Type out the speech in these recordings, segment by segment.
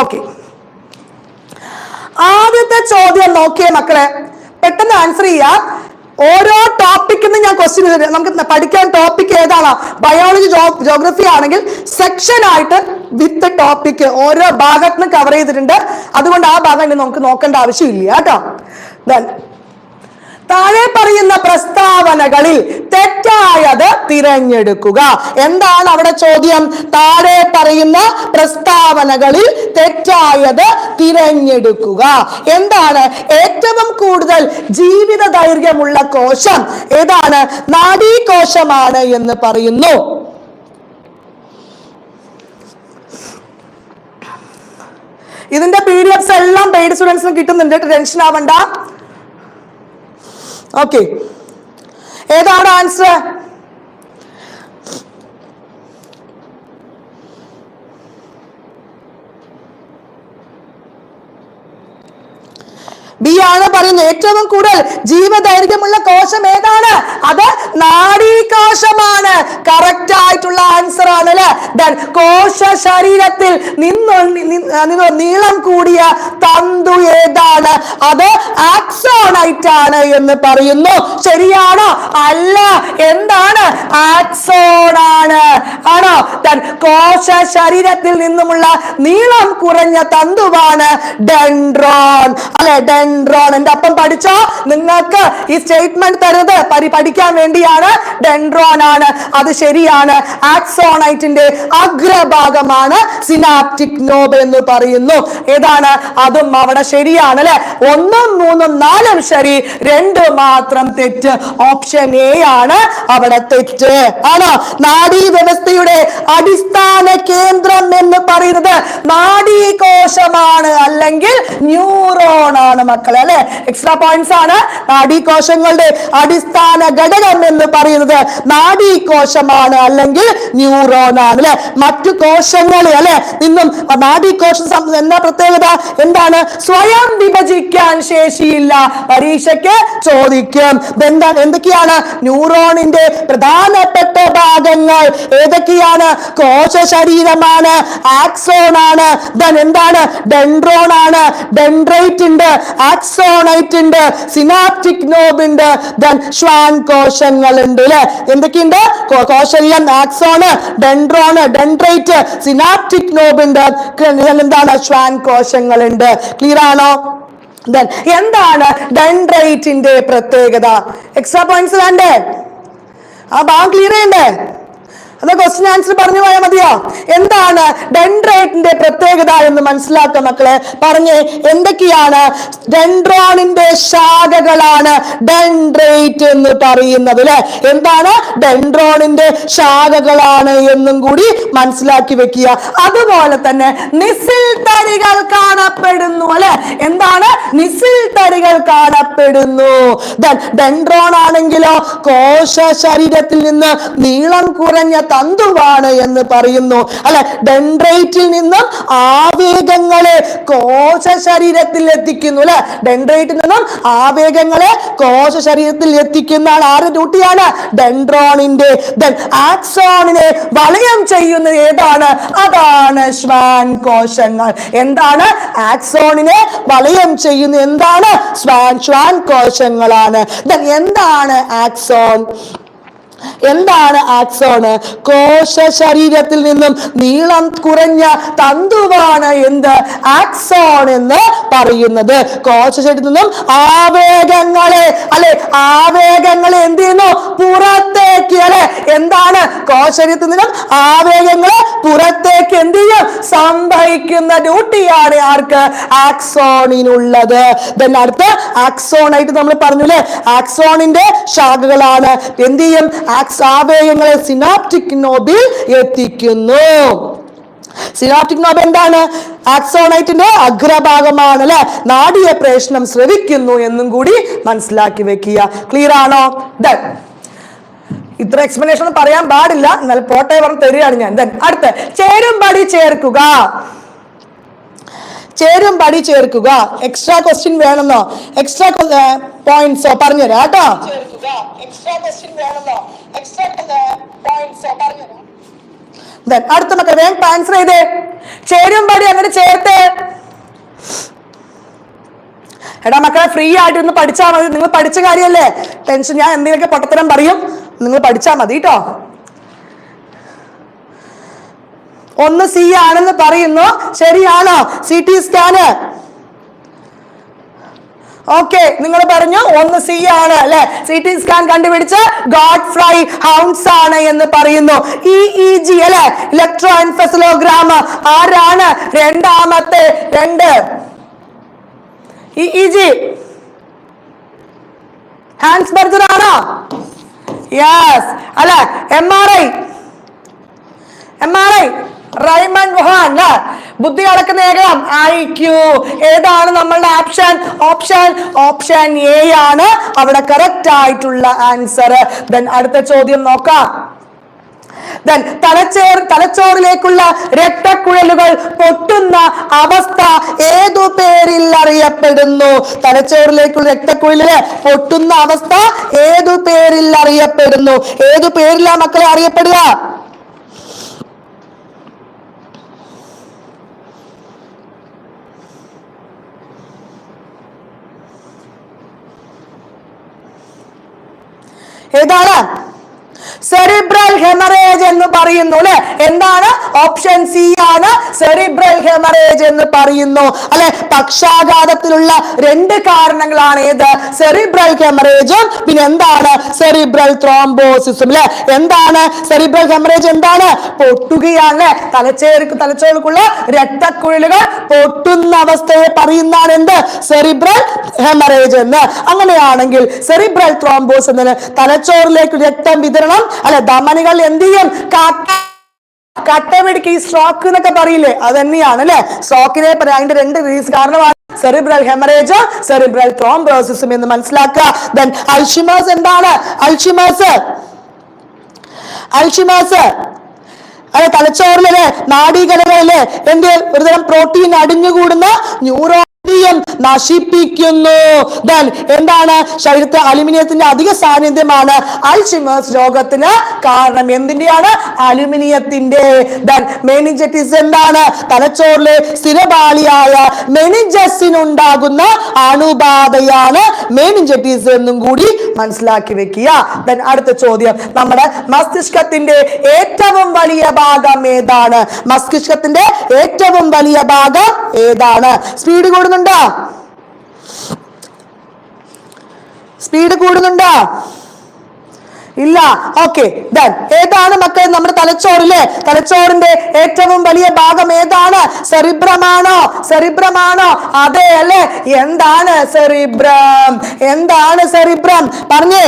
Okay, ആദ്യത്തെ ചോദ്യം നോക്കിയേ മക്കളെ, പെട്ടെന്ന് ആൻസർ ചെയ്യാം. ഓരോ ടോപ്പിക്കിനും ഞാൻ ക്വസ്റ്റ്യൻ നമുക്ക് പഠിക്കാൻ ടോപ്പിക് ഏതാണ്? ബയോളജി, ജോഗ്രഫി ആണെങ്കിൽ സെക്ഷൻ ആയിട്ട് വിത്ത് ടോപ്പിക് ഓരോ ഭാഗത്തുനിന്ന് കവർ ചെയ്തിട്ടുണ്ട്. അതുകൊണ്ട് ആ ഭാഗം നമുക്ക് നോക്കേണ്ട ആവശ്യമില്ല കേട്ടോ. താഴെ പറയുന്ന പ്രസ്താവനകളിൽ തെറ്റായത് തിരഞ്ഞെടുക്കുക. എന്താണ് അവിടെ ചോദ്യം? താഴെ പറയുന്ന പ്രസ്താവനകളിൽ തെറ്റായത് തിരഞ്ഞെടുക്കുക. എന്താണ്? ഏറ്റവും കൂടുതൽ ജീവിത ദൈർഘ്യമുള്ള കോശം ഏതാണ്? നാഡീകോശമാണ് എന്ന് പറയുന്നു. ഇതിന്റെ PDF എല്ലാം പെയ്ഡ് സ്റ്റുഡൻസിന് കിട്ടുന്നുണ്ട്, ടെൻഷൻ ആവണ്ട. ഓക്കെ, ഏതാണ് ആൻസർ? ബി ആണ് പറയുന്നത്. ഏറ്റവും കൂടുതൽ ജീവദൈർഘ്യമുള്ള കോശം ഏതാണ്? അത് നാഡീകോശമാണ്. കറക്റ്റ് ആയിട്ടുള്ള ആൻസർ ആണ് അല്ലെ. കോശ ശരീരത്തിൽ നിന്ന് നീളം കൂടിയ തന്തു ഏതാണ്? അത് ആക്സോണൈറ്റ് ആണ് എന്ന് പറയുന്നു. ശരിയാണോ? അല്ല. എന്താണ്? ആക്സോൺ ആണ്. ആണോ? കോശ ശരീരത്തിൽ നിന്നുമുള്ള നീളം കുറഞ്ഞ തന്തുവാണ് ഡെൻഡ്രോൺ അല്ലെ. ഡെൻഡ്രോൺ എന്റെ അപ്പം പഠിച്ചോ? നിങ്ങൾക്ക് ഈ സ്റ്റേറ്റ്മെന്റ് തരുന്നത് പഠിക്കാൻ വേണ്ടിയാണ്. ഡെൻഡ്രോൺ ആണ്, അത് ശരിയാണ്. ആക്സോണൈറ്റിന്റെ അഗ്രഭാഗമാണ് സിനാപ്റ്റിക് നോബ് എന്ന് പറയുന്നു. ഏതാണ്? അതും അവിടെ ശരിയാണ് അല്ലെ. 1, 3, 4 ശരി, 2 മാത്രം തെറ്റ്. ഓപ്ഷൻ എ ആണ് അവിടെ തെറ്റ്. ആണോ? നാഡീ വ്യവസ്ഥയുടെ അടിസ്ഥാന കേന്ദ്രം എന്ന് പറയുന്നത് നാഡീകോശമാണ്, അല്ലെങ്കിൽ ന്യൂറോൺ ആണ് മക്കളെ അല്ലെ. എക്സ്ട്രാ പോയിന്റ്സ് ആണ്. നാഡീകോശങ്ങളുടെ അടിസ്ഥാന ഘടകം എന്ന് പറയുന്നത് നാഡീകോശമാണ്, അല്ലെങ്കിൽ ന്യൂറോൺ ആണ് അല്ലെ. മറ്റു കോശങ്ങളെ അല്ലെ നിന്നും നാഡീകോശം എന്താ പ്രത്യേകത? എന്താണ്? സ്വയം വിഭജിക്കാൻ ശേഷിയില്ല. പരീക്ഷയ്ക്ക് ചോദിക്കും. എന്തൊക്കെയാണ് ന്യൂറോണിന്റെ പ്രധാനപ്പെട്ട ഭാഗങ്ങൾ? ഏതൊക്കെയാണ്? കോശ ശരീരമാണ്, ആക്സോൺ ആണ്, എന്താണ്? ഡെൻഡ്രോൺ ആണ്, ഡെൻഡ്രൈറ്റ് ഉണ്ട്, ആക്സോണൈറ്റ് ഉണ്ട്, സിനാപ്റ്റിക് നോബ് ഉണ്ട്, ശ്വാൻ കോശങ്ങൾ ഉണ്ട് അല്ലെ. എന്തൊക്കെയുണ്ട്? കോശരീരം, ആക്സോണ്, ഡെൻഡ്രോണ്, ഡെൻഡ്രൈറ്റ്, സിനാപ്റ്റിക് നോബ് ഉണ്ട്, എന്താണ്? ശ്വാൻ കോശങ്ങൾ ഉണ്ട്. ക്ലിയർ ആണോ? എന്താണ് ഡെൻഡ്രൈറ്റിന്റെ പ്രത്യേകത? എക്സ്ട്രാ പോയിന്റ്സ് വേണ്ടേ? ആ ഭാഗം ക്ലിയർ ചെയ്യണ്ടേ? അത് ക്വസ്റ്റ്യൻ ആൻസർ പറഞ്ഞു പോയാൽ മതിയോ? എന്താണ് ഡെൻഡ്രൈറ്റിന്റെ പ്രത്യേകത എന്ന് മനസ്സിലാക്കുക മക്കളെ. പറഞ്ഞേ, എന്തൊക്കെയാണ്? ഡെൻഡ്രോണിന്റെ ശാഖകളാണ് ഡെൻഡ്രൈറ്റ് എന്ന് പറയുന്നത് അല്ലെ. എന്താണ്? ഡെൻഡ്രോണിന്റെ ശാഖകളാണ് എന്നും കൂടി മനസ്സിലാക്കി വെക്കുക. അതുപോലെ തന്നെ നിസിൽ തരികൾ കാണപ്പെടുന്നു അല്ലെ. എന്താണ്? നിസിൽ തരികൾ കാണപ്പെടുന്നു. ഡെൻഡ്രോൺ ആണെങ്കിലോ കോശ ശരീരത്തിൽ നിന്ന് നീളം കുറഞ്ഞ തന്തുവാണ് എന്ന് പറയുന്നു അല്ലെ. ഡെൻഡ്രൈറ്റിൽ നിന്നും ആവേഗങ്ങളെ കോശ ശരീരത്തിൽ എത്തിക്കുന്നു അല്ലെ. ഡെൻഡ്രൈറ്റിൽ നിന്നും ആവേഗങ്ങളെ കോശ ശരീരത്തിൽ എത്തിക്കുന്ന ആറ് ഡ്യൂട്ടിയാണ്? ഡെൻഡ്രോണിന്റെ. ആക്സോണിനെ വലയം ചെയ്യുന്നത് ഏതാണ്? അതാണ് ശ്വാൻ കോശങ്ങൾ. എന്താണ്? ആക്സോണിനെ വലയം ചെയ്യുന്നത് എന്താണ്? ശ്വാൻ കോശങ്ങളാണ്. എന്താണ് ആക്സോൺ? എന്താണ് ആക്സോണ്? കോശ ശരീരത്തിൽ നിന്നും നീളം കുറഞ്ഞ തന്തുവാണ് എന്ത്? ആക്സോൺ എന്ന് പറയുന്നത്. കോശ ശരീരത്തിൽ നിന്നും ആവേഗങ്ങളെ അല്ലെ, ആവേഗങ്ങളെ എന്ത് ചെയ്യുന്നു? പുറത്തേക്ക് അല്ലെ. എന്താണ്? കോശ ശരീരത്തിൽ നിന്നും ആവേഗങ്ങളെ പുറത്തേക്ക് എന്ത് ചെയ്യും? സംഭവിക്കുന്ന ഡ്യൂട്ടിയാണ് ആർക്ക്? ആക്സോണിനുള്ളത്. അടുത്ത ആക്സോണായിട്ട് നമ്മൾ പറഞ്ഞു അല്ലെ. ആക്സോണിന്റെ ശാഖകളാണ് എന്ത് ചെയ്യും? ആവേഗങ്ങളെ സിനാപ്റ്റിക് നോബിൽ എത്തിക്കുന്നു. സിനാപ്റ്റിക് നോബ് എന്താണ്? ആക്സോണൈറ്റിന്റെ അഗ്രഭാഗമാണ് അല്ലെ. നാഡീയ പ്രേഷണം ശ്രവിക്കുന്നു എന്നും കൂടി മനസ്സിലാക്കി വെക്കുക. ക്ലിയർ ആണോ? ഇത്ര എക്സ്പ്ലനേഷൻ പറയാൻ പാടില്ല, എന്നാൽ പോട്ടെ പറഞ്ഞ് തരികയാണ് ഞാൻ. അടുത്ത് ചേരുംപടി ചേർക്കുക. ചേരുംപടി ചേർക്കുക. എക്സ്ട്രാ ക്വസ്റ്റ്യൻ വേണമെന്നോ എക്സ്ട്രാ പോയിന്റ്സോ പറഞ്ഞുതരാം കേട്ടോ. അടുത്ത മക്കൾ വേഗം ആൻസർ ചെയ്തേ. ചേരുംപടി എല്ലാവരും അങ്ങനെ ചേർത്തേ. എടാ മക്കളെ ഫ്രീ ആയിട്ട് ഒന്ന് പഠിച്ചാൽ മതി. നിങ്ങൾ പഠിച്ച കാര്യമല്ലേ, ടെൻഷൻ. ഞാൻ എന്തെങ്കിലുമൊക്കെ പൊട്ടത്തരം പറയും, നിങ്ങൾ പഠിച്ചാൽ മതി കേട്ടോ. 1 C ആണെന്ന് പറയുന്നു, ശരിയാണോ? CT സ്കാന് ഓക്കെ, നിങ്ങൾ പറഞ്ഞു 1 C ആണ് അല്ലെ. CT സ്കാൻ കണ്ടുപിടിച്ച ഗോഡ്ഫ്രൈ ഹൗൺസ് ആണ് എന്ന് പറയുന്നു. EEG അല്ലെ, ഇലക്ട്രോ എൻഫെസലോഗ്രാം ആരാണ്? രണ്ടാമത്തെ 2 EEG ഹാൻസ് ബർജർ ആണോ? യെസ് അല്ല. MRI റൈമണ്ട് വോഹാൻ. ബുദ്ധി അളക്കുന്ന ഏകകം IQ. ഏതാണ് നമ്മളുടെ ഓപ്ഷൻ എ ആണ് അവിടെ കറക്റ്റ് ആയിട്ടുള്ള ആൻസർ. അടുത്ത ചോദ്യം നോക്കാം. തലച്ചോറിലേക്കുള്ള രക്തക്കുഴലുകൾ പൊട്ടുന്ന അവസ്ഥ ഏതു പേരിൽ അറിയപ്പെടുന്നു? തലച്ചോറിലേക്കുള്ള രക്തക്കുഴലുകൾ പൊട്ടുന്ന അവസ്ഥ ഏതു പേരിൽ അറിയപ്പെടുന്നു? ഏതു പേരിലാ മക്കളെ അറിയപ്പെടുക? ഏതാണ്? സെറിബ്രൽ ഹെമറേജ് എന്ന് പറയുന്നു അല്ലെ. എന്താണ്? ഓപ്ഷൻ സി ആണ് സെറിബ്രൽ ഹെമറേജ് എന്ന് പറയുന്നു അല്ലെ. പക്ഷാഘാതത്തിലുള്ള 2 കാരണങ്ങളാണ്. ഏത്? സെറിബ്രൽ ഹെമറേജും പിന്നെ എന്താണ്? സെറിബ്രൽ ത്രോംബോസിസും അല്ലെ. എന്താണ് സെറിബ്രൽ ഹെമറേജ്? എന്താണ്? പൊട്ടുകയാണ്. തലച്ചോറിലേക്കുള്ള രക്തക്കുഴലുകൾ പൊട്ടുന്ന അവസ്ഥയെ പറയുന്നതാണ് എന്ത്? സെറിബ്രൽ ഹെമറേജ് എന്ന്. അങ്ങനെയാണെങ്കിൽ സെറിബ്രൽ ത്രോംബോസ് എന്നതിന് തലച്ചോറിലേക്ക് രക്തം വിതരണം അല്ലെ, ധമനികൾ എന്ത് ചെയ്യും? കട്ടപിടിക്ക്. ഈ സ്ട്രോക്ക് എന്നൊക്കെ പറയില്ലേ, അത് തന്നെയാണ് അല്ലെ. സ്ട്രോക്കിനെ അതിന്റെ 2 റീസൺ കാരണമാണ് സെറിബ്രൽ ഹെമറേജ്, സെറിബ്രൽ ത്രോംബോസിസും എന്ന് മനസ്സിലാക്കുക. അൽഷിമേഴ്സ് എന്താണ്? അൽഷിമേഴ്സ് അല്ലെ, തലച്ചോറിലെ നാഡീകലകളിലെ ഒരുതരം പ്രോട്ടീൻ അടിഞ്ഞുകൂടുന്ന ന്യൂറോ നശിപ്പിക്കുന്നു. എന്താണ്? ശരീരത്തെ അലുമിനിയത്തിന്റെ അധിക സാന്നിധ്യമാണ് അൽഷിമേഴ്സ് രോഗത്തിന് കാരണം. എന്തിന്റെയാണ്? അലുമിനിയത്തിന്റെ. മെനിഞ്ചറ്റിസ് എന്താണ്? തലച്ചോറിലെ സ്ഥിരപാളിയായ മെനിഞ്ചസിനുണ്ടാകുന്ന അണുബാധയാണ് മെനിഞ്ചറ്റിസ് എന്നും കൂടി മനസ്സിലാക്കി വെക്കുക. അടുത്ത ചോദ്യം, നമ്മുടെ മസ്തിഷ്കത്തിന്റെ ഏറ്റവും വലിയ ഭാഗം ഏതാണ്? മസ്തിഷ്കത്തിന്റെ ഏറ്റവും വലിയ ഭാഗം ഏതാണ്? സ്പീഡ് കൂടുന്നുണ്ടോ? ഇല്ല. ഓക്കെ, ഏതാണ് മക്കളെ നമ്മുടെ തലച്ചോറിന്റെ ഏറ്റവും വലിയ ഭാഗം ഏതാണ്? സെറിബ്രമാണോ? അതെ അല്ലെ. എന്താണ് സെറിബ്രം? പറഞ്ഞേ.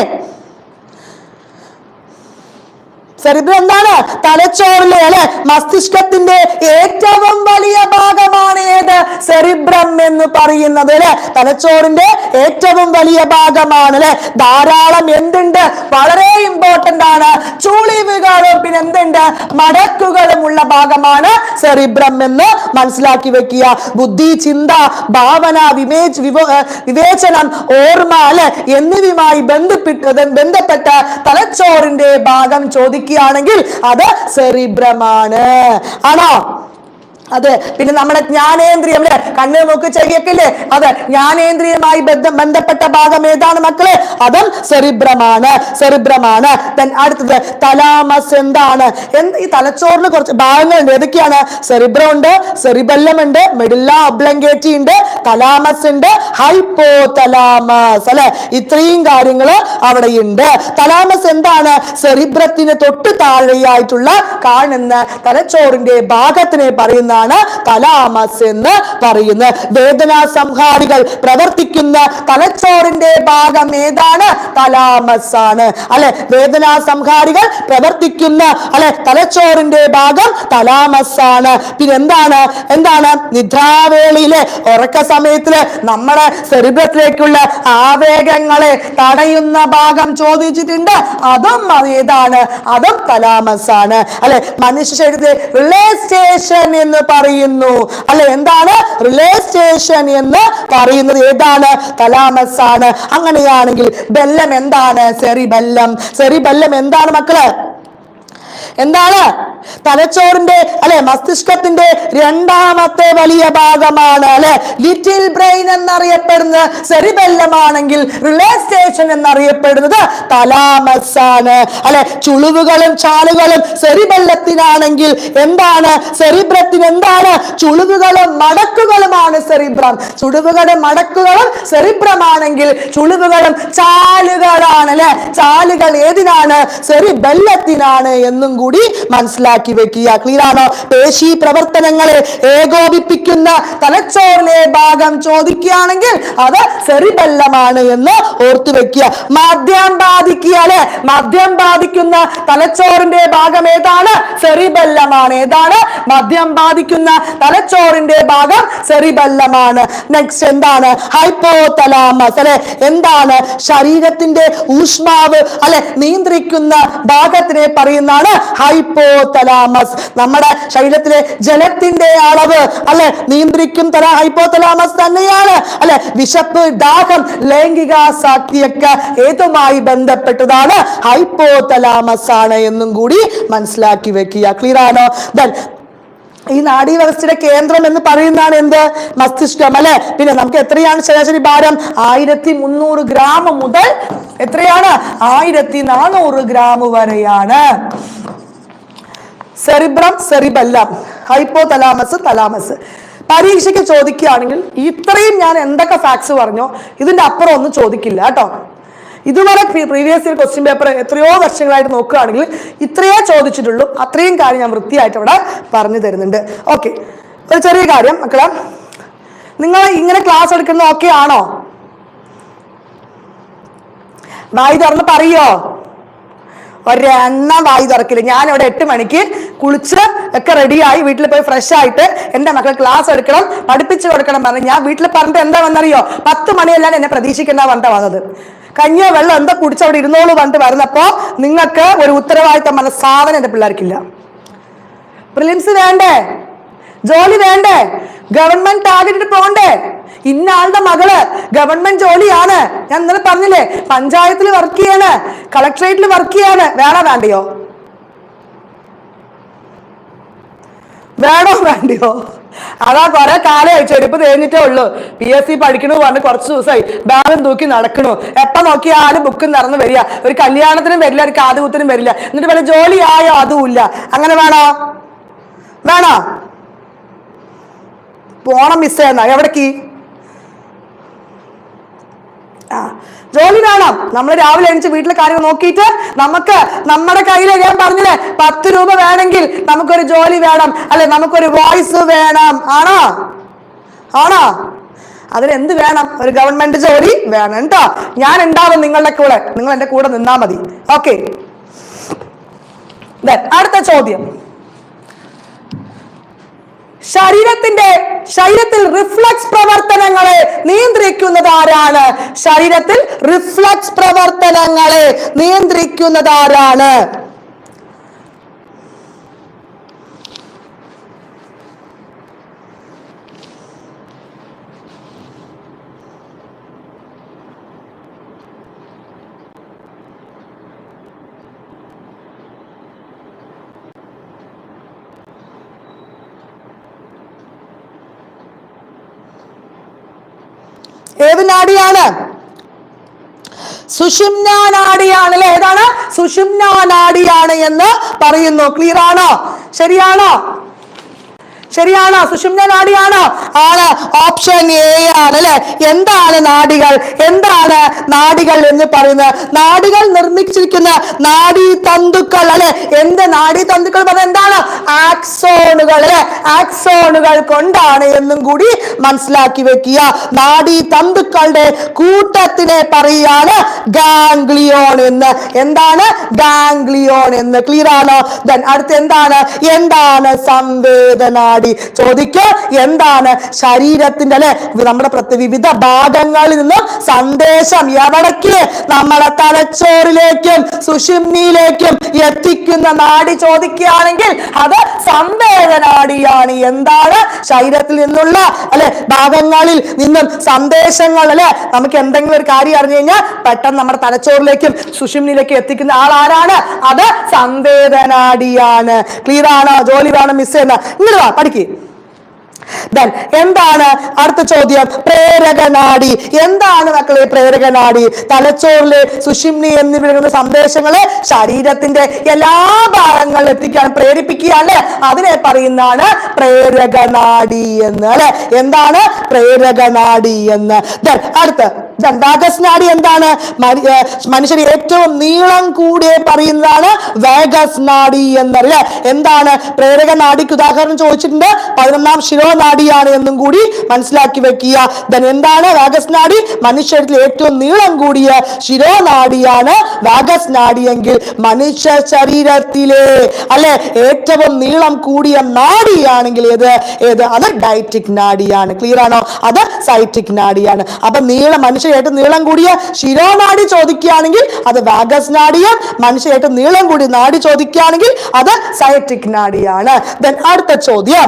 സെറിബ്രം എന്താണ്? തലച്ചോറിലെ അല്ലെ മസ്തിഷ്കത്തിന്റെ ഏറ്റവും വലിയ ഭാഗമാണ് ഏത്? സെറിബ്രം എന്ന് പറയുന്നത് അല്ലെ. തലച്ചോറിന്റെ ഏറ്റവും വലിയ ഭാഗമാണ് അല്ലെ. ധാരാളം എന്തുണ്ട്? വളരെ ഇമ്പോർട്ടന്റ് ആണ്. ചുളിവുകളും പിന്നെ എന്തുണ്ട്? മടക്കുകളും ഉള്ള ഭാഗമാണ് സെറിബ്രം എന്ന് മനസ്സിലാക്കി വെക്കുക. ബുദ്ധി, ചിന്ത, ഭാവന, വിവേചനം, ഓർമ്മ അല്ലെ എന്നിവയുമായി ബന്ധപ്പെട്ട തലച്ചോറിന്റെ ഭാഗം ചോദിക്കുകയാണെങ്കിൽ അത് സെറിബ്രമാണ്. ആണോ? അതെ. പിന്നെ നമ്മുടെ ജ്ഞാനേന്ദ്രിയം അല്ലെ, കണ്ണ്, മൂക്ക്, ചെവിയൊക്കെ ഇല്ലേ, അത് ജ്ഞാനേന്ദ്രിയമായി ബന്ധപ്പെട്ട ഭാഗം ഏതാണ് മക്കളെ? അതും സെറിബ്രമാണ്. അടുത്തത് തലാമസ്. എന്താണ്? ഈ തലച്ചോറിന് കുറച്ച് ഭാഗങ്ങളുണ്ട്. ഏതൊക്കെയാണ്? സെറിബ്രം ഉണ്ട്, സെറിബെല്ലം ഉണ്ട്, മെഡുല്ല ഒബ്ലങ്കേറ്റ ഉണ്ട്, തലാമസ് ഉണ്ട്, ഹൈപ്പോ തലാമസ് അല്ലെ. ഇത്രയും കാര്യങ്ങൾ അവിടെയുണ്ട്. തലാമസ് എന്താണ്? സെറിബ്രത്തിന് തൊട്ട് താഴെയായിട്ടുള്ള കാണുന്ന തലച്ചോറിന്റെ ഭാഗത്തിനെ പറയുന്ന തലാമസ് എന്ന് പറയുന്നത്. വേദനാ സംഹാരികൾ പ്രവർത്തിക്കുന്ന തലച്ചോറിന്റെ ഭാഗം ഏതാണ്? തലാമസ് ആണ് അല്ലെ. വേദനാ സംഹാരികൾ പ്രവർത്തിക്കുന്ന അല്ലെ തലച്ചോറിന്റെ ഭാഗം തലാമസ് ആണ്. പിന്നെ എന്താണ് നിദ്രാവേളയിലെ ഉറക്ക സമയത്തില് നമ്മുടെ സെറിബ്രത്തിലേക്കുള്ള ആവേഗങ്ങളെ തടയുന്ന ഭാഗം ചോദിച്ചിട്ടുണ്ട്. അതും ഏതാണ്? അതും തലാമസ് ആണ് അല്ലെ. മനുഷ്യ ശരീരത്തിലെ റിലേ സ്റ്റേഷൻ എന്ന് പറയുന്നു അല്ലെ. എന്താണ്? റിലേ സ്റ്റേഷൻ എന്ന് പറയുന്നത് ഏതാണ്? തലാമസ് ആണ്. അങ്ങനെയാണെങ്കിൽ ബെല്ലം എന്താണ്? സെറിബെല്ലം എന്താണ് മക്കള്? എന്താണ്? തലച്ചോറിന്റെ അല്ലെ മസ്തിഷ്കത്തിന്റെ രണ്ടാമത്തെ വലിയ ഭാഗമാണ് അല്ലെ ലിറ്റിൽ ബ്രെയിൻ എന്നറിയപ്പെടുന്നത് സെറിബെല്ലം ആണെങ്കിൽ റിലേ സ്റ്റേഷൻ എന്നറിയപ്പെടുന്നത് തലാമസ് ആണ് അല്ലെ. ചുളിവുകളും ചാലുകളും സെറിബെല്ലത്തിനാണെങ്കിൽ എന്താണ് സെറിബ്രത്തിന്? എന്താണ്? ചുളിവുകളും മടക്കുകളുമാണ് സെറിബ്രം. ചുളിവുകളും മടക്കുകളും സെറിബ്രമാണെങ്കിൽ ചുളിവുകളും ചാലുകളാണ് അല്ലെ. ചാലുകൾ ഏതിനാണ്? സെറിബെല്ലത്തിനാണ് എന്നും കൂടി മനസ്സിലാക്കി വെക്കുക. ക്ലിയർ ആണോ? പേശി പ്രവർത്തനങ്ങളെ ഏകോപിപ്പിക്കുന്ന തലച്ചോറിലെ ഭാഗം ചോദിക്കുകയാണെങ്കിൽ അത് സെറിബെല്ലമാണ് എന്ന് ഓർത്തു വെക്കുക. മദ്യം ബാധിക്കുക അല്ലെ. മദ്യം ബാധിക്കുന്ന തലച്ചോറിന്റെ ഭാഗം ഏതാണ്? സെറിബെല്ലമാണ്. ഏതാണ്? മദ്യം ബാധിക്കുന്ന തലച്ചോറിന്റെ ഭാഗം സെറിബെല്ലമാണ്. നെക്സ്റ്റ് എന്താണ്? ഹൈപ്പോതലാമസ് അല്ലെ. എന്താണ്? ശരീരത്തിന്റെ ഊഷ്മാവ് അല്ലെ നിയന്ത്രിക്കുന്ന ഭാഗത്തിനെ പറയുന്നതാണ് ഹൈപ്പോതലാമസ്. നമ്മുടെ ശരീരത്തിലെ ജലത്തിന്റെ അളവ് അല്ലെ നിയന്ത്രിക്കും ഹൈപ്പോതലാമസ് തന്നെയാണ് അല്ലെ. വിശപ്പ്, ദാഹം, ലൈംഗികാസക്തിയൊക്കെ ഏതുമായി ബന്ധപ്പെട്ടതാണ്? ഹൈപ്പോതലാമസ് ആണ് എന്നും കൂടി മനസ്സിലാക്കി വെക്കുക. ക്ലിയർ ആണോ? ഈ നാഡീവ്യവസ്ഥയുടെ കേന്ദ്രം എന്ന് പറയുന്നതാണ് എന്ത്? മസ്തിഷ്കം അല്ലെ. പിന്നെ നമുക്ക് എത്രയാണ് ശരാശരി ഭാരം? 1300 ഗ്രാം മുതൽ എത്രയാണ്? 1400 ഗ്രാം വരെയാണ്. Cerebrum, cerebellum, hypothalamus, thalamus. പരീക്ഷയ്ക്ക് ചോദിക്കുകയാണെങ്കിൽ ഇത്രയും ഞാൻ എന്തൊക്കെ ഫാക്ട്സ് പറഞ്ഞോ ഇതിന്റെ അപ്പുറം ഒന്നും ചോദിക്കില്ല കേട്ടോ. ഇതുവരെ പ്രീവിയസ് ഇയർ ക്വസ്റ്റ്യൻ പേപ്പർ എത്രയോ വർഷങ്ങളായിട്ട് നോക്കുകയാണെങ്കിൽ ഇത്രയേ ചോദിച്ചിട്ടുള്ളൂ. അത്രയും കാര്യം ഞാൻ വൃത്തിയായിട്ട് അവിടെ പറഞ്ഞു തരുന്നുണ്ട്. ഓക്കെ, ഒരു ചെറിയ കാര്യം മക്കളെ, നിങ്ങൾ ഇങ്ങനെ ക്ലാസ് എടുക്കുന്നത് ഓക്കെ ആണോ? വായി തുറന്ന് പറയോ? ഒരെണ്ണം വായി തുറക്കില്ല. ഞാൻ ഇവിടെ 8 മണിക്ക് കുളിച്ച് ഒക്കെ റെഡിയായി വീട്ടിൽ പോയി ഫ്രഷ് ആയിട്ട് എന്റെ മക്കൾ ക്ലാസ് എടുക്കണം, പഠിപ്പിച്ചു കൊടുക്കണം പറഞ്ഞു ഞാൻ വീട്ടിൽ പറഞ്ഞിട്ട് എന്താ വന്നറിയോ? 10 മണിയല്ലാണ്ട് എന്നെ പ്രതീക്ഷിക്കുന്ന പറഞ്ഞിട്ട് വന്നത്. കഞ്ഞിയോ വെള്ളം എന്താ കുടിച്ച് അവിടെ ഇരുന്നോളൂ പറഞ്ഞിട്ട് വരുന്നപ്പോ നിങ്ങൾക്ക് ഒരു ഉത്തരവാദിത്തം പറഞ്ഞ സാധനം എന്റെ പിള്ളേർക്കില്ല. പ്രിലിംസ് വേണ്ടേ? ജോലി വേണ്ടേ? ഗവൺമെന്റ് ടാർഗറ്റ് പോണ്ടേ? ഇന്ന ആളുടെ മകള് ഗവൺമെന്റ് ജോലിയാണ്, ഞാൻ ഇന്നലെ പറഞ്ഞില്ലേ, പഞ്ചായത്തിൽ വർക്ക് ചെയ്യാണ്, കളക്ടറേറ്റിൽ വർക്ക് ചെയ്യാണ്. വേണോ വേണ്ടയോ? വേണോ വേണ്ടയോ? അതാ കുറെ കാലമായി ചെരുപ്പ് തേഞ്ഞിട്ടേ ഉള്ളൂ. PSC പഠിക്കണു പറഞ്ഞ് കുറച്ച് ദിവസമായി ബാഗും തൂക്കി നടക്കണു. എപ്പോ നോക്കിയാലും ബുക്കും നിറന്ന് വരിക. ഒരു കല്യാണത്തിനും വരില്ല, ഒരു കാതുകുത്തിനും വരില്ല. എന്നിട്ട് വല്ല ജോലി ആയോ? അതുമില്ല. അങ്ങനെ വേണോ? വേണോ? പോണം മിസ് ചെയ്യുന്ന എവിടേക്ക്? ജോലി വേണം. നമ്മൾ രാവിലെ എണീച്ച് വീട്ടിലെ കാര്യങ്ങൾ നോക്കിയിട്ട് നമുക്ക് നമ്മുടെ കയ്യിൽ, ഞാൻ പറഞ്ഞില്ലേ 10 രൂപ വേണമെങ്കിൽ നമുക്കൊരു ജോലി വേണം അല്ലെ, നമുക്കൊരു വോയിസ് വേണം. ആണോ? ആണോ? അതിനെന്ത് വേണം? ഒരു ഗവൺമെന്റ് ജോലി വേണം കേട്ടോ. ഞാൻ ഉണ്ടാവും നിങ്ങളുടെ കൂടെ, നിങ്ങൾ എന്റെ കൂടെ നിന്നാ മതി. ഓക്കെ, അടുത്ത ചോദ്യം. ശരീരത്തിൽ റിഫ്ലക്സ് പ്രവർത്തനങ്ങളെ നിയന്ത്രിക്കുന്നത് ആരാണ്? ശരീരത്തിൽ റിഫ്ലക്സ് പ്രവർത്തനങ്ങളെ നിയന്ത്രിക്കുന്നത് ആരാണ്? ഏത് നാഡിയാണ്? സുഷുമ്നാ നാഡിയാണ് അല്ലെ. ഏതാണ്? സുഷുമ്നാ നാഡിയാണ് എന്ന് പറയുന്നു. ക്ലിയർ ആണോ? ശരിയാണോ? ശരിയാണോ? സുഷുമ്നാ നാഡിയാണോ? ആണ്. ഓപ്ഷൻ എ ആണ് അല്ലെ. എന്താണ് നാഡികൾ? എന്താണ് നാഡികൾ എന്ന് പറയുന്നത്? നാഡികൾ നിർമ്മിച്ചിരിക്കുന്ന നാഡീതന്തുക്കൾ അല്ലെ. എന്ത് നാഡീതന്തുക്കൾ പറഞ്ഞ എന്താണ്? ആക്സോണുകൾ അല്ലെ. ആക്സോണുകൾ കൊണ്ടാണ് എന്നും കൂടി മനസ്സിലാക്കി വെക്കുക. നാഡീതന്തുക്കളുടെ കൂട്ടത്തിനെ പറയാണ് ഗാംഗ്ലിയോൺ എന്ന്. എന്താണ്? ഗാംഗ്ലിയോൺ എന്ന്. ക്ലിയർ ആണോ? അടുത്ത് എന്താണ്? എന്താണ് സംവേദനാടി? നാഡി. ചോദിക്കുക എന്താണ് ശരീരത്തിന്റെ അല്ലെ നമ്മുടെ വിവിധ ഭാഗങ്ങളിൽ നിന്ന് സന്ദേശം എവിടേക്ക് നമ്മളെ തലച്ചോറിലേക്കും സുഷുമ്നിയിലേക്കും എത്തിക്കുന്ന നാഡി ചോദിക്കുകയാണെങ്കിൽ അത് സംവേദനാഡിയാണ്. എന്താണ് ശരീരത്തിൽ നിന്നുള്ള അല്ലെ ഭാഗങ്ങളിൽ നിന്നും സന്ദേശങ്ങൾ അല്ലെ നമുക്ക് എന്തെങ്കിലും ഒരു കാര്യം അറിഞ്ഞു കഴിഞ്ഞാൽ പെട്ടെന്ന് നമ്മുടെ തലച്ചോറിലേക്കും സുഷുമ്നിയിലേക്കും എത്തിക്കുന്ന ആൾ ആരാണ്? അത് സംവേദനാഡിയാണ്. ക്ലിയർ ആണോ? ജോലി വേണം മിസ് ചെയ്യുന്ന ഇങ്ങനെ വാ പഠിക്ക്. എന്താണ് അടുത്ത ചോദ്യം? പ്രേരകനാഡി. എന്താണ് മക്കളെ പ്രേരകനാഡി? തലച്ചോറിലെ സുഷുമ്നി എന്നിവ സന്ദേശങ്ങളെ ശരീരത്തിന്റെ എല്ലാ ഭാഗങ്ങളിലും എത്തിക്കാൻ പ്രേരിപ്പിക്കുക അല്ലെ, അതിനെ പറയുന്നതാണ് പ്രേരകനാഡി എന്ന് അല്ലെ. എന്താണ് പ്രേരകനാഡി എന്ന്? അടുത്ത വാഗസ് നാഡി. എന്താണ്? മനുഷ്യന് ഏറ്റവും നീളം കൂടിയ പറയുന്നതാണ് വാഗസ് നാഡി എന്നറിയാം. എന്താണ് പ്രേരക നാഡിക്ക് ഉദാഹരണം ചോദിച്ചിട്ടുണ്ട്. 11ാം ശിരോനാഡിയാണ് എന്നും കൂടി മനസ്സിലാക്കി വെക്കുക. എന്താണ് വാഗസ് നാഡി? മനുഷ്യരിൽ ഏറ്റവും നീളം കൂടിയ ശിരോനാഡിയാണ് വാഗസ് നാഡി എങ്കിൽ മനുഷ്യ ശരീരത്തിലെ അല്ലെ ഏറ്റവും നീളം കൂടിയ നാഡിയാണെങ്കിൽ ഏത് അത് ഡയറ്റിക് നാഡിയാണ്. ക്ലിയർ ആണോ? അത് സൈറ്റിക് നാഡിയാണ്. അപ്പൊ മനുഷ്യ ഏറ്റവും നീളം കൂടിയ ശിരോനാഡി ചോദിക്കുകയാണെങ്കിൽ അത് വാഗസ് നാഡിയും, മനുഷ്യ ഏറ്റവും നീളം കൂടിയ നാഡി ചോദിക്കുകയാണെങ്കിൽ അത് സൈറ്റിക് നാഡിയാണ്. അടുത്ത ചോദ്യം,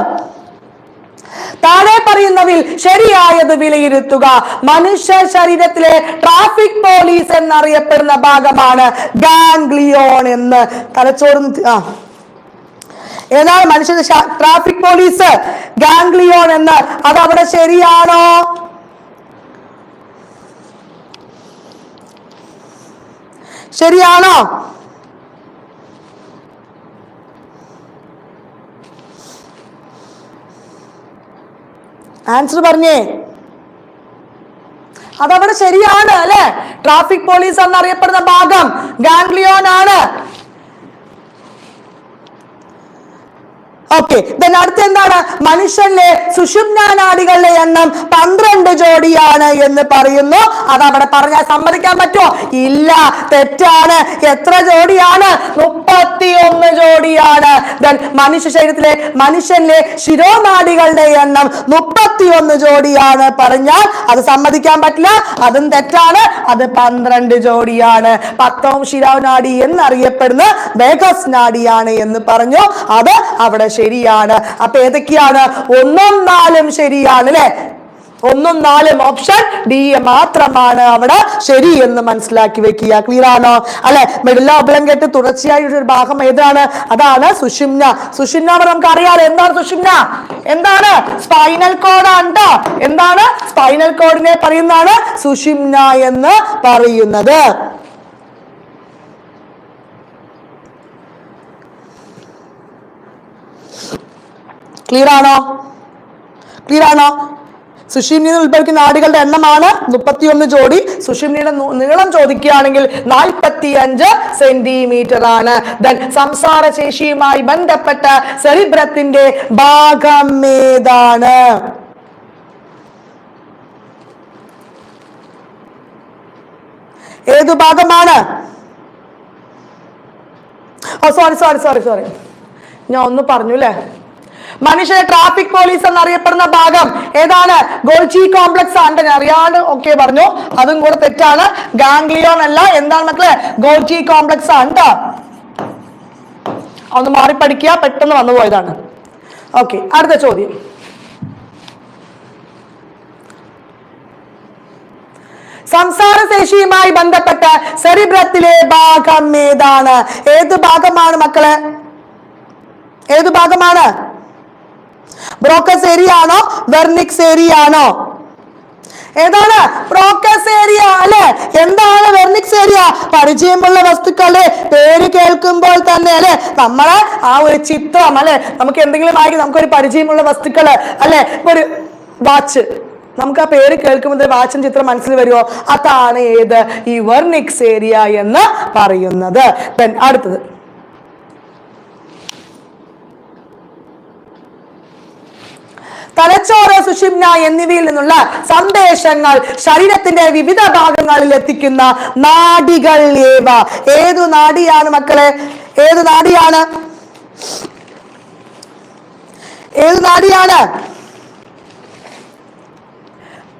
താഴെ പറയുന്നതിൽ ശരിയായത് വിലയിരുത്തുക. മനുഷ്യ ശരീരത്തിലെ ട്രാഫിക് പോലീസ് എന്നറിയപ്പെടുന്ന ഭാഗമാണ് ഗാംഗ്ലിയോൺ എന്ന്. തലച്ചോറും ഏതാണ് മനുഷ്യന്റെ ട്രാഫിക് പോലീസ്? ഗാംഗ്ലിയോൺ എന്ന്. അതവിടെ ശരിയാണോ? ശരിയാണോ? ആൻസർ പറഞ്ഞേ. അതവിടെ ശരിയാണ് അല്ലെ. ട്രാഫിക് പോലീസ് എന്നറിയപ്പെടുന്ന ഭാഗം ഗാംഗ്ലിയോൺ ആണ്. ഓക്കെ. അടുത്ത എന്താണ്? മനുഷ്യനിലെ സുഷുമ്നാ നാഡികളുടെ എണ്ണം 12 ജോഡിയാണ് എന്ന് പറയുന്നു. അതവിടെ പറഞ്ഞാൽ സമ്മതിക്കാൻ പറ്റുമോ? ഇല്ല, തെറ്റാണ്. എത്ര ജോഡിയാണ്? 31 ജോഡിയാണ്. മനുഷ്യനിലെ ശിരോനാഡികളുടെ എണ്ണം 31 ജോഡിയാണ് പറഞ്ഞാൽ അത് സമ്മതിക്കാൻ പറ്റില്ല, അതും തെറ്റാണ്. അത് 12 ജോഡിയാണ്. 10ാം ശിരോനാഡി എന്നറിയപ്പെടുന്ന വേഗസ് നാഡിയാണ് എന്ന് പറഞ്ഞു. അത് അവിടെ ശരിയാണ്. അപ്പൊ ഏതൊക്കെയാണ്? 1ഉം 4ഉം ശരിയാണ് അല്ലെ. 1ഉം 4ഉം ഓപ്ഷൻ ഡി മാത്രമാണ് അവിടെ ശരി എന്ന് മനസ്സിലാക്കി വെക്കുക. ക്ലിയർ ആണോ? അല്ലെ. മെഡുല്ല ഒബ്ലങ്കേറ്റ് തുടർച്ചയായിട്ട് ഒരു ഭാഗം ഏതാണ്? അതാണ് സുഷുമ്ന. സുഷുമ്ന നമുക്ക് അറിയാലോ. എന്താണ് സുഷുമ്ന? എന്താണ്? സ്പൈനൽ കോഡാണ് ട്ടോ. എന്താണ്? സ്പൈനൽ കോഡിനെ പറയുന്നതാണ് സുഷുമ്ന എന്ന് പറയുന്നത്. ക്ലിയർ ആണോ? ക്ലിയർ ആണോ? സുഷുമ്നിയിൽ ഉത്ഭവിക്കുന്ന നാഡികളുടെ എണ്ണമാണ് 31 ജോഡി. സുഷുമ്നിയുടെ നീളം ചോദിക്കുകയാണെങ്കിൽ 45 സെന്റിമീറ്റർ ആണ്. സംസാര ശേഷിയുമായി ബന്ധപ്പെട്ട സെറിബ്രത്തിന്റെ ഭാഗം ഏതാണ്? ഏതു ഭാഗമാണ്? സോറി ഞാൻ ഒന്ന് പറഞ്ഞു അല്ലേ. മനുഷ്യന്റെ ട്രാഫിക് പോലീസ് എന്നറിയപ്പെടുന്ന ഭാഗം ഏതാണ്? ഗോൾജി കോംപ്ലക്സ് ആണ്. അറിയാണ്ട് ഓക്കെ പറഞ്ഞു, അതും കൂടെ തെറ്റാണ്. ഗാംഗ്ലിയോൺ അല്ല. എന്താണ് മക്കളെ? ഗോൾജി കോംപ്ലക്സ് ആണ് ട്ടോ. ഒന്ന് മാറി പഠിക്കുക, പെട്ടെന്ന് വന്നു പോയതാണ്. ഓക്കെ. അടുത്ത ചോദ്യം, സംസാരശേഷിയുമായി ബന്ധപ്പെട്ട സെറിബ്രത്തിലെ ഭാഗം ഏതാണ്? ഏത് ഭാഗമാണ് മക്കളെ? ഏത് ഭാഗമാണ്? ബ്രോക്കസ് ഏരിയ ആണോ? വെർണിക്സ് ഏരിയ ആണോ? ഏതാണ്? ബ്രോക്കസ് ഏരിയ അല്ലെ. എന്താണ് വെർണിക്സ് ഏരിയ? പരിചയമുള്ള വസ്തുക്കളുടെ പേര് കേൾക്കുമ്പോൾ തന്നെ അല്ലെ നമ്മളെ ആ ഒരു ചിത്രം അല്ലെ, നമുക്ക് എന്തെങ്കിലും ആയി നമുക്കൊരു പരിചയമുള്ള വസ്തുക്കള് അല്ലെ, ഒരു വാച്ച്, നമുക്ക് ആ പേര് കേൾക്കുമ്പോൾ വാച്ചിന്റെ ചിത്രം മനസ്സിൽ വരുമോ? അതാണ് ഏത്? ഈ വെർണിക്സ് ഏരിയ എന്ന് പറയുന്നത്. അടുത്തത്, തലച്ചോറ്, സുഷുമ്ന എന്നിവയിൽ നിന്നുള്ള സന്ദേശങ്ങൾ ശരീരത്തിന്റെ വിവിധ ഭാഗങ്ങളിൽ എത്തിക്കുന്ന നാഡികൾ ഏവ? ഏതു നാഡിയാണ് മക്കളെ? ഏതു നാഡിയാണ്? ഏത് നാഡിയാണ്?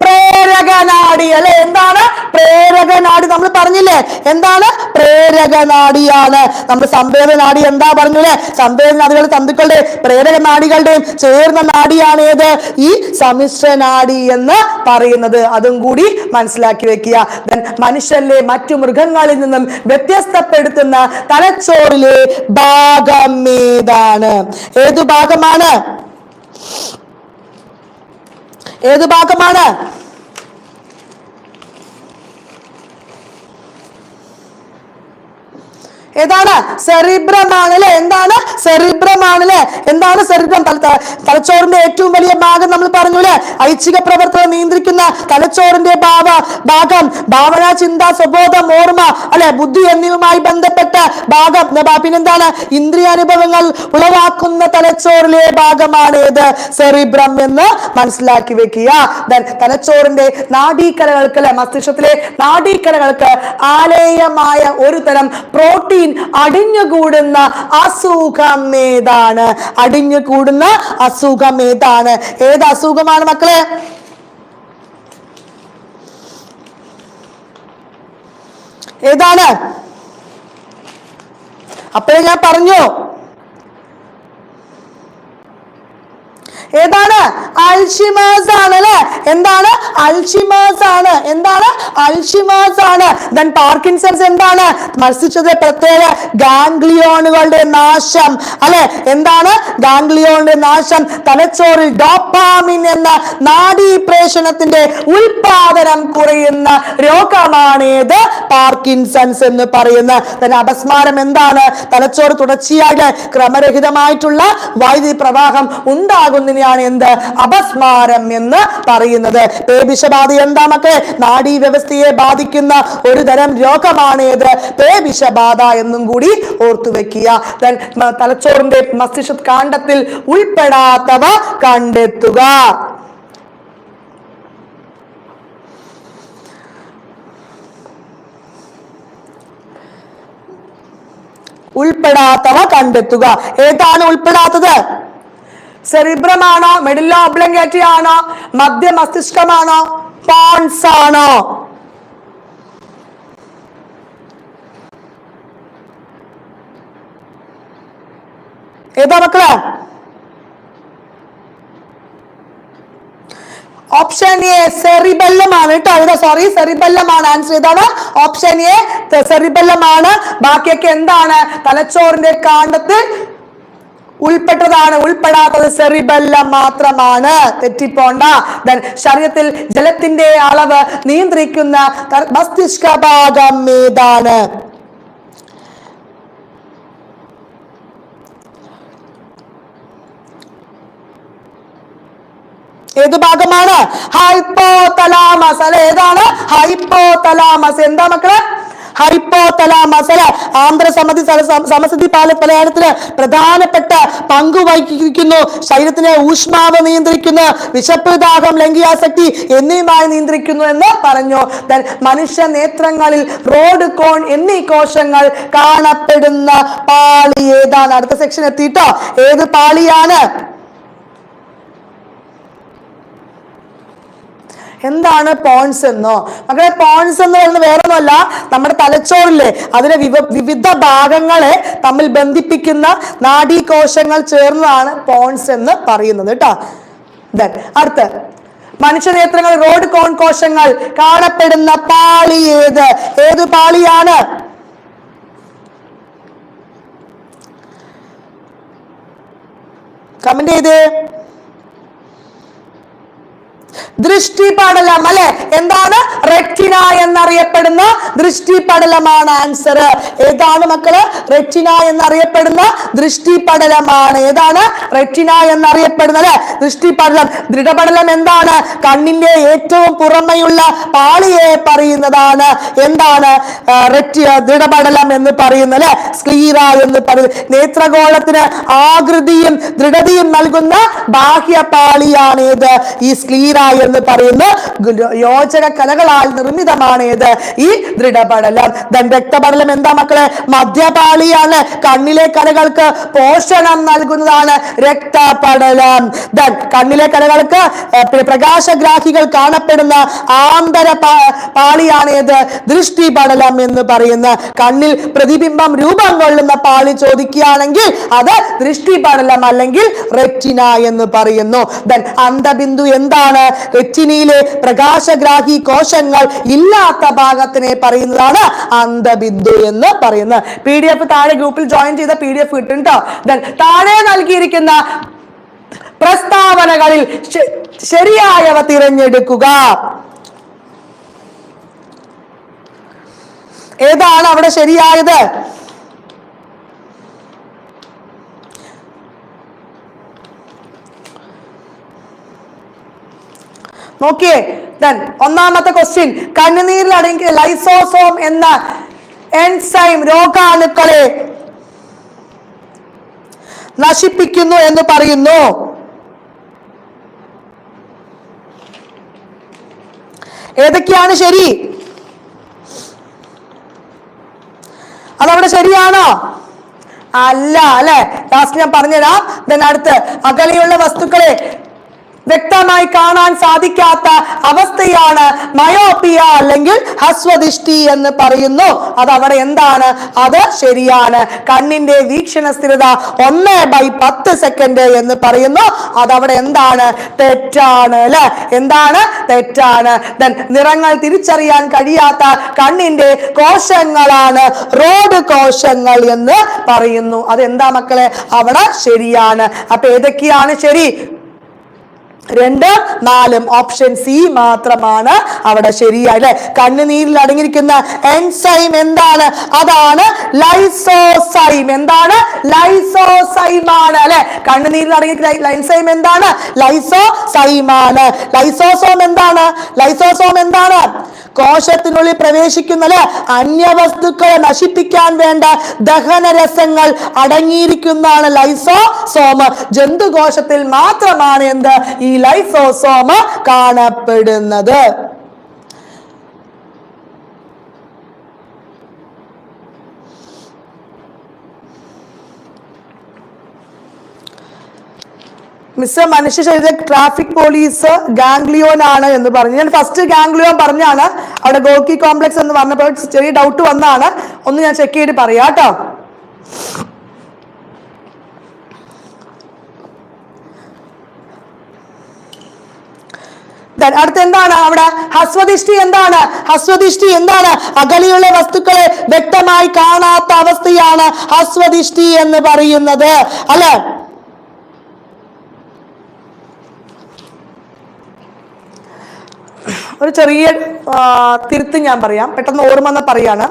പ്രേരകനാഡി അല്ലെ. എന്താണ് പ്രേരകനാഡി? നമ്മൾ പറഞ്ഞില്ലേ എന്താണ് പ്രേരകനാഡിയാണ്. നമ്മൾ സംവേദന നാഡി എന്താ പറഞ്ഞു അല്ലെ? സംവേദന നാഡികൾ തന്തുക്കളുടെ പ്രേരക നാഡികളുടെയും ചേർന്ന നാഡിയാണ് ഏത്? ഈ സമ്മിശ്ര നാഡി എന്ന് പറയുന്നത്. അതും കൂടി മനസ്സിലാക്കി വെക്കുക. മനുഷ്യരിലെ മറ്റു മൃഗങ്ങളിൽ നിന്നും വ്യത്യസ്തപ്പെടുത്തുന്ന തലച്ചോറിലെ ഭാഗം ഏതാണ്? ഏതു ഭാഗമാണ്? ഏത് ഭാഗമാണ്? ഏതാണ്? സെറിബ്രമാണ് അല്ലെ. എന്താണ്? സെറിബ്രമാണ് അല്ലെ. എന്താണ് സെറിബ്രം? തലച്ചോറിന്റെ ഏറ്റവും വലിയ ഭാഗം നമ്മൾ പറഞ്ഞു അല്ലെ. ഐച്ഛിക പ്രവർത്തനം നിയന്ത്രിക്കുന്ന തലച്ചോറിന്റെ ഭാഗം, ഭാവന, ചിന്ത, സ്വബോധം, ഓർമ്മ അല്ലെ, ബുദ്ധി എന്നിവയുമായി ബന്ധപ്പെട്ട ഭാഗം. പിന്നെന്താണ്? ഇന്ദ്രിയാനുഭവങ്ങൾ ഉളവാക്കുന്ന തലച്ചോറിലെ ഭാഗമാണ് ഏത്? സെറിബ്രം എന്ന് മനസ്സിലാക്കി വെക്കുക. തലച്ചോറിന്റെ നാഡീകലകൾക്ക് അല്ലെ, മസ്തിഷ്കത്തിലെ നാഡീകലകൾക്ക് ആലേയമായ ഒരു തരം പ്രോട്ടീൻ അടിഞ്ഞുകൂടുന്ന അസുഖം ഏതാണ്? അടിഞ്ഞുകൂടുന്ന അസുഖം ഏതാണ്? ഏത് അസുഖമാണ് മക്കളെ? ഏതാണ്? അപ്പോഴേ ഞാൻ പറഞ്ഞു ഏതാണ്? അൽഷിമേഴ്സ് ആണ് അല്ലെ. എന്താണ്? അൽഷിമേഴ്സ് ആണ്. എന്താണ്? അൽഷിമേഴ്സ് ആണ്. ദെൻ പാർക്കിൻസൺസ് എന്താണ്? മസ്തിഷ്കത്തിലെ പ്രത്യേക ഗാംഗ്ലിയോണുകളുടെ നാശം അല്ലെ. എന്താണ്? ഗാംഗ്ലിയോണിന്റെ നാശം. തലച്ചോറിൽ ഡോപ്പാമിൻ എന്ന നാഡീപ്രേഷണത്തിന്റെ ഉൽപാദനം കുറയുന്ന രോഗമാണ് ഏത്? പാർക്കിൻസൺസ് എന്ന് പറയുന്ന. then അപസ്മാരം എന്താണ്? തലച്ചോറ് തുടർച്ചയായിട്ട് ക്രമരഹിതമായിട്ടുള്ള വൈദ്യുതി പ്രവാഹം ഉണ്ടാകുന്നതിനാണ് എന്ത്? അപസ്മാരം എന്ന് പറയുന്നത്. പേവിഷബാധ എന്താ മക്കളെ? നാഡീ വ്യവസ്ഥയെ ബാധിക്കുന്ന ഒരു തരം രോഗമാണ് ഏത്? പേവിഷബാധ എന്നും കൂടി ഓർത്തുവെക്കുക. തലച്ചോറിന്റെ മസ്തിഷ്ക കാണ്ഡത്തിൽ ഉൾപ്പെടാത്തവ കണ്ടെത്തുക. ഉൾപ്പെടാത്തവ കണ്ടെത്തുക. ഏതാണ് ഉൾപ്പെടാത്തത്? സെറിബ്രമാണോ? മെഡുല്ല ഒബ്ലോംഗേറ്റ ആണോ? മധ്യ മസ്തിഷ്കമാണോ? പോൺസ് ആണോ? ഏതാ മക്കളെ? ഓപ്ഷൻ എ സെറിബെല്ലം ആണ് കേട്ടോ. ഇവിടെ സോറി, സെറിബെല്ലം ആണ് ആൻസർ. ഏതാണ്? ഓപ്ഷൻ എ സെറിബെല്ലം ആണ്. ബാക്കിയൊക്കെ എന്താണ്? തലച്ചോറിന്റെ കാണ്ഡത്തിൽ ഉൾപ്പെട്ടതാണ്. ഉൾപ്പെടാത്തത് സെറിബെല്ലം മാത്രമാണ്. തെറ്റിപ്പോണ്ട. ശരീരത്തിൽ ജലത്തിന്റെ അളവ് നിയന്ത്രിക്കുന്ന മസ്തിഷ്ക ഭാഗം ഏതാണ്? ഏത് ഭാഗമാണ്? ഹൈപ്പോതലാമസ് അല്ലെ. ഏതാണ്? ഹൈപ്പോതലാമസ്. എന്താ മക്കളെ? ഹൈപ്പോതലാമസ് അല്ലെ. സമസ്ഥിതി പാലനത്തിന് പ്രധാനപ്പെട്ട പങ്ക് വഹിക്കുന്നു. ശരീരത്തിലെ ഊഷ്മാവ് നിയന്ത്രിക്കുന്നു, വിശപ്പ്, ദാഹം, ലൈംഗികാസക്തി എന്നിവയുമായി നിയന്ത്രിക്കുന്നു എന്ന് പറഞ്ഞു. മനുഷ്യ നേത്രങ്ങളിൽ റോഡ് കോൺ എന്നീ കോശങ്ങൾ കാണപ്പെടുന്ന പാളി ഏതാണ്? അടുത്ത സെക്ഷൻ എത്തിയിട്ടോ. ഏത് പാളിയാണ്? എന്താണ് പോൺസ് എന്നോ മക്കളെ? പോൺസ് എന്ന് പറയുന്നത് വേറെ ഒന്നുമല്ല, നമ്മുടെ തലച്ചോറിലെ അതിലെ വിവിധ ഭാഗങ്ങളെ തമ്മിൽ ബന്ധിപ്പിക്കുന്ന നാഡീകോശങ്ങൾ ചേർന്നതാണ് പോൺസ് എന്ന് പറയുന്നത് കേട്ടോ. അടുത്ത മനുഷ്യനേത്രങ്ങൾ റോഡ് കോൺ കോശങ്ങൾ കാണപ്പെടുന്ന പാളി ഏത്? ഏത് പാളിയാണ്? കമന്റ് ചെയ്ത്. ദൃഷ്ടിപടലം അല്ലെ. എന്താണ്? റെറ്റിന എന്നറിയപ്പെടുന്ന ദൃഷ്ടിപടലമാണ് ആൻസർ. ഏതാണ് മക്കള്? റെറ്റിന എന്നറിയപ്പെടുന്ന ദൃഷ്ടിപടലമാണ്. ഏതാണ്? റെറ്റിന എന്നറിയപ്പെടുന്ന അല്ലെ ദൃഷ്ടിപടലം. ദൃഢപടലം എന്താണ്? കണ്ണിന്റെ ഏറ്റവും പുറമെയുള്ള പാളിയെ പറയുന്നതാണ്. എന്താണ്? ദൃഢപടലം എന്ന് പറയുന്നത് അല്ലെ, സ്ക്ലീറ എന്ന് പറയുന്നത്. നേത്രഗോളത്തിന് ആകൃതിയും ദൃഢതയും നൽകുന്ന ബാഹ്യപാളിയാണ് ഏത്? ഈ സ്ക്ലീറ എന്ന് പറയുന്ന യോജക കലകളാൽ നിർമ്മിതമാണ് ഏത് ഈ ദൃഢപടലം. രക്തപടലം എന്താ മക്കളെ? മധ്യപാളിയാണ്. കണ്ണിലെ കലകൾക്ക് പോഷണം നൽകുന്നതാണ് രക്തപടലം. കണ്ണിലെ കലകൾക്ക് പ്രകാശഗ്രാഹികൾ കാണപ്പെടുന്ന ആന്തര പാളിയാണ് ഏത്? ദൃഷ്ടിപടലം എന്ന് പറയുന്ന. കണ്ണിൽ പ്രതിബിംബം രൂപം കൊള്ളുന്ന പാളി ചോദിക്കുകയാണെങ്കിൽ അത് ദൃഷ്ടിപടലം അല്ലെങ്കിൽ റെറ്റിന എന്ന് പറയുന്നു. അന്ധബിന്ദു എന്താണ്? റെറ്റിനയിലെ പ്രകാശഗ്രാഹി കോശങ്ങൾ ഇല്ലാത്ത ഭാഗത്തിനെ പറയുന്നതാണ് അന്ധബിന്ദു എന്ന് പറയുന്നത്. PDF താഴെ ഗ്രൂപ്പിൽ ജോയിൻ ചെയ്ത PDF കിട്ടുന്നുണ്ടോ? താഴെ നൽകിയിരിക്കുന്ന പ്രസ്താവനകളിൽ ശരിയായവ തിരഞ്ഞെടുക്കുക. ഏതാണ് അവിടെ ശരിയായത്? നോക്കിയേ. ഒന്നാമത്തെ ക്വസ്റ്റ്യൻ, കണ്ണുനീരിൽ അടങ്ങിയ ലൈസോസോം എന്ന എൻസൈം രോഗാണുക്കളെ നശിപ്പിക്കുന്നു എന്ന് പറയുന്നു. ഏതൊക്കെയാണ് ശരി? അതവിടെ ശരിയാണോ? അല്ല അല്ലെ? ലാസ്റ്റ് ഞാൻ പറഞ്ഞുതരാം. അടുത്ത്, അകലെയുള്ള വസ്തുക്കളെ വ്യക്തമായി കാണാൻ സാധിക്കാത്ത അവസ്ഥയാണ് മയോപ്പിയ അല്ലെങ്കിൽ ഹ്രസ്വദൃഷ്ടി എന്ന് പറയുന്നു. അത് അവിടെ എന്താണ്? അത് ശരിയാണ്. കണ്ണിന്റെ വീക്ഷണ സ്ഥിരത 1/10 സെക്കൻഡ് എന്ന് പറയുന്നു. അതവിടെ എന്താണ്? തെറ്റാണ് അല്ലെ? എന്താണ്? തെറ്റാണ്. നിറങ്ങൾ തിരിച്ചറിയാൻ കഴിയാത്ത കണ്ണിന്റെ കോശങ്ങളാണ് റോഡ് കോശങ്ങൾ എന്ന് പറയുന്നു. അതെന്താ മക്കളെ? അവിടെ ശരിയാണ്. അപ്പൊ ഏതൊക്കെയാണ് ശരി? 2, 4 ഓപ്ഷൻ സി മാത്രമാണ് അവിടെ ശരിയായി. കണ്ണുനീരിൽ അടങ്ങിയിരിക്കുന്ന എൻസൈം എന്താണ്? അതാണ് ലൈസോസൈം. എന്താണ്? ലൈസോസൈമാണ് അല്ലെ? കണ്ണുനീരിൽ അടങ്ങിയിരിക്കുന്ന എൻസൈം എന്താണ്? ലൈസോസൈമാണ്. ലൈസോസോം എന്താണ്? ലൈസോസോം എന്താണ്? കോശത്തിനുള്ളിൽ പ്രവേശിക്കുന്ന അന്യവസ്തുക്കളെ നശിപ്പിക്കാൻ വേണ്ട ദഹനരസങ്ങൾ അടങ്ങിയിരിക്കുന്നതാണ് ലൈസോസോം. ജന്തുകോശത്തിൽ മാത്രമാണ് എന്ത്? ഈ ലൈസോസോം കാണപ്പെടുന്നത്. മിസ്, മനുഷ്യ ശരീര ട്രാഫിക് പോലീസ് ഗാംഗ്ലിയോൻ ആണ് എന്ന് പറഞ്ഞു. ഞാൻ ഫസ്റ്റ് ഗാംഗ്ലിയോൻ പറഞ്ഞാണ്. അവിടെ ഗോൾക്കി കോംപ്ലക്സ് എന്ന് പറഞ്ഞപ്പോൾ ചെറിയ ഡൗട്ട് വന്നാണ്. ഒന്ന് ഞാൻ ചെക്ക് ചെയ്ത് പറയാം കേട്ടോ. അടുത്ത എന്താണ് അവിടെ? ഹ്രസ്വദൃഷ്ടി എന്താണ്? ഹ്രസ്വദൃഷ്ടി എന്താണ്? അകലെയുള്ള വസ്തുക്കളെ വ്യക്തമായി കാണാത്ത അവസ്ഥയാണ് ഹ്രസ്വദൃഷ്ടി എന്ന് പറയുന്നത് അല്ലെ? ഒരു ചെറിയ തിരുത്ത് ഞാൻ പറയാം, പെട്ടെന്ന് ഓർമ്മ പറയാണ്.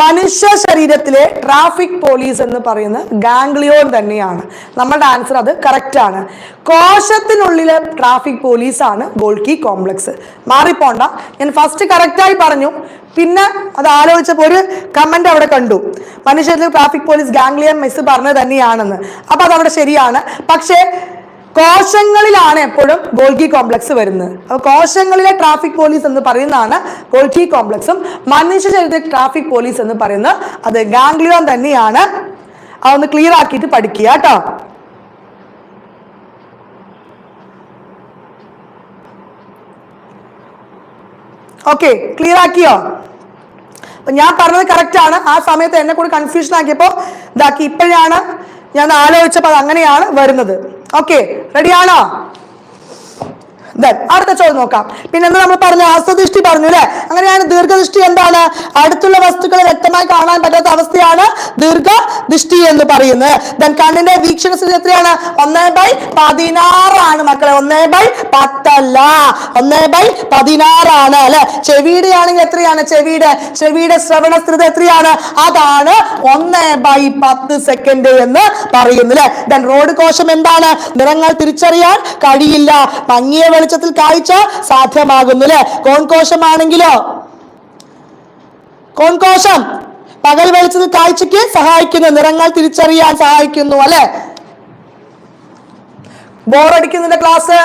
മനുഷ്യ ശരീരത്തിലെ ട്രാഫിക് പോലീസ് എന്ന് പറയുന്നത് ഗാംഗ്ലിയോൺ തന്നെയാണ്. നമ്മളുടെ ആൻസർ അത് കറക്റ്റ് ആണ്. കോശത്തിനുള്ളിലെ ട്രാഫിക് പോലീസ് ആണ് ഗോൾക്കി കോംപ്ലക്സ്. മാറിപ്പോണ്ട, ഞാൻ ഫസ്റ്റ് കറക്റ്റായി പറഞ്ഞു, പിന്നെ അത് ആലോചിച്ചപ്പോൾ ഒരു കമന്റ് അവിടെ കണ്ടു, മനുഷ്യരിലെ ട്രാഫിക് പോലീസ് ഗാംഗ്ലിയൻ മിസ് പറഞ്ഞത് തന്നെയാണെന്ന്. അപ്പൊ അതവിടെ ശരിയാണ്. പക്ഷേ കോശങ്ങളിലാണ് എപ്പോഴും ഗോൾക്കി കോംപ്ലക്സ് വരുന്നത്. അപ്പൊ കോശങ്ങളിലെ ട്രാഫിക് പോലീസ് എന്ന് പറയുന്നതാണ് ഗോൾക്കി കോംപ്ലക്സും മനുഷ്യ ശരീരത്തിലെ ട്രാഫിക് പോലീസ് എന്ന് പറയുന്നത് അത് ഗാംഗ്ലിയോൺ തന്നെയാണ്. അതൊന്ന് ക്ലിയർ ആക്കിയിട്ട് പഠിക്കുക കേട്ടോ. ഓക്കെ, ക്ലിയർ ആക്കിയോ? അപ്പൊ ഞാൻ പറഞ്ഞത് കറക്റ്റ് ആണ്. ആ സമയത്ത് എന്നെ കൂടി കൺഫ്യൂഷൻ ആക്കിയപ്പോ ഇതാക്കി. ഇപ്പോഴാണ് ഞാൻ ആലോചിച്ചപ്പോൾ അത് അങ്ങനെയാണ് വരുന്നത്. ഓക്കെ, റെഡിയാണോ? അടുത്ത ചോദ്യം നോക്കാം. പിന്നെ എന്താ നമ്മൾ പറഞ്ഞു? ഹ്രസ്വദൃഷ്ടി പറഞ്ഞു അല്ലെ? അങ്ങനെയാണ്. ദീർഘദൃഷ്ടി എന്താണ്? അടുത്തുള്ള വസ്തുക്കളെ വ്യക്തമായി കാണാൻ പറ്റാത്ത അവസ്ഥയാണ് ദീർഘദൃഷ്ടി എന്ന് പറയുന്നത്. കണ്ണിന്റെ വീക്ഷണ സ്ഥിതി എത്രയാണ്? 1/16 ആണ് മക്കളെ. 1/10 അല്ല, 1/16 ആണ് അല്ലെ? ചെവിയുടെ ആണെങ്കിൽ എത്രയാണ്? ചെവിയുടെ ശ്രവണ സ്ഥിരത എത്രയാണ്? അതാണ് 1/10 സെക്കൻഡ് എന്ന് പറയുന്നു അല്ലെ? റോഡ് കോശം എന്താണ്? നിറങ്ങൾ തിരിച്ചറിയാൻ കഴിയില്ല, മങ്ങിയ വെളിച്ചത്തിൽ കാഴ്ച സാധ്യമാകുന്നു അല്ലെ? കോൺകോശമാണെങ്കിലോ? കോൺകോശം പകൽ വെളിച്ചത്തിൽ കാഴ്ചയ്ക്ക് സഹായിക്കുന്നു, നിറങ്ങൾ തിരിച്ചറിയാൻ സഹായിക്കുന്നു അല്ലെ? ബോറടിക്കുന്നില്ല ക്ലാസ്?